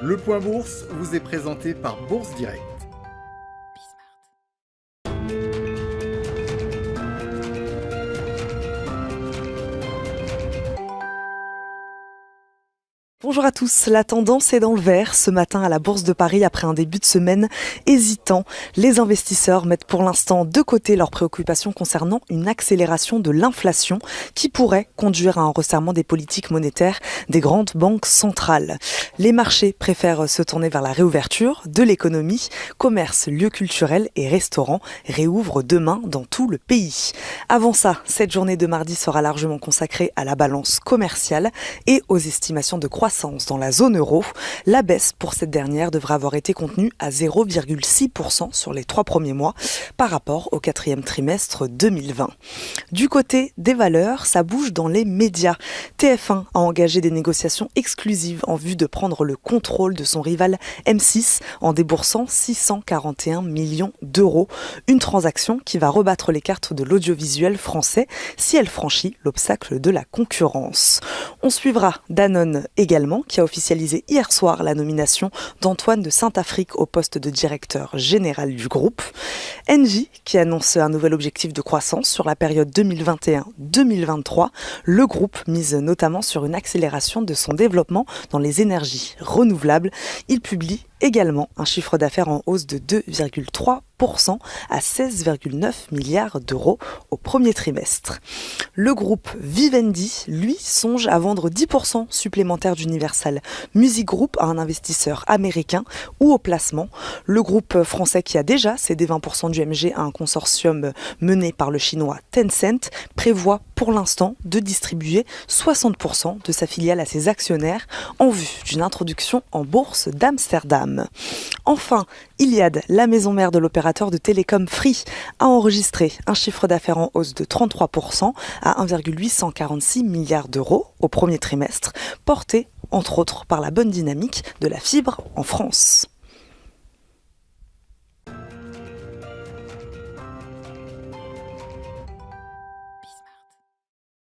Le Point Bourse vous est présenté par Bourse Direct. Bonjour à tous, la tendance est dans le vert ce matin à la Bourse de Paris après un début de semaine hésitant. Les investisseurs mettent pour l'instant de côté leurs préoccupations concernant une accélération de l'inflation qui pourrait conduire à un resserrement des politiques monétaires des grandes banques centrales. Les marchés préfèrent se tourner vers la réouverture de l'économie. Commerce, lieux culturels et restaurants réouvrent demain dans tout le pays. Avant ça, cette journée de mardi sera largement consacrée à la balance commerciale et aux estimations de croissance dans la zone euro. La baisse pour cette dernière devrait avoir été contenue à 0,6% sur les 3 premiers mois par rapport au 4e trimestre 2020. Du côté des valeurs, ça bouge dans les médias. TF1 a engagé des négociations exclusives en vue de prendre le contrôle de son rival M6 en déboursant 641 millions d'euros. Une transaction qui va rebattre les cartes de l'audiovisuel français si elle franchit l'obstacle de la concurrence. On suivra Danone également, qui a officialisé hier soir la nomination d'Antoine de Saint-Affrique au poste de directeur général du groupe. Engie, qui annonce un nouvel objectif de croissance sur la période 2021-2023. Le groupe mise notamment sur une accélération de son développement dans les énergies renouvelables. Il publie également un chiffre d'affaires en hausse de 2,3% à 16,9 milliards d'euros au premier trimestre. Le groupe Vivendi, lui, songe à vendre 10% supplémentaire d'Universal Music Group à un investisseur américain ou au placement. Le groupe français qui a déjà cédé 20% du MG à un consortium mené par le chinois Tencent prévoit pour l'instant de distribuer 60% de sa filiale à ses actionnaires en vue d'une introduction en bourse d'Amsterdam. Enfin, Iliad, la maison mère de l'opérateur de télécom Free, a enregistré un chiffre d'affaires en hausse de 33% à 1,846 milliards d'euros au premier trimestre, porté entre autres par la bonne dynamique de la fibre en France.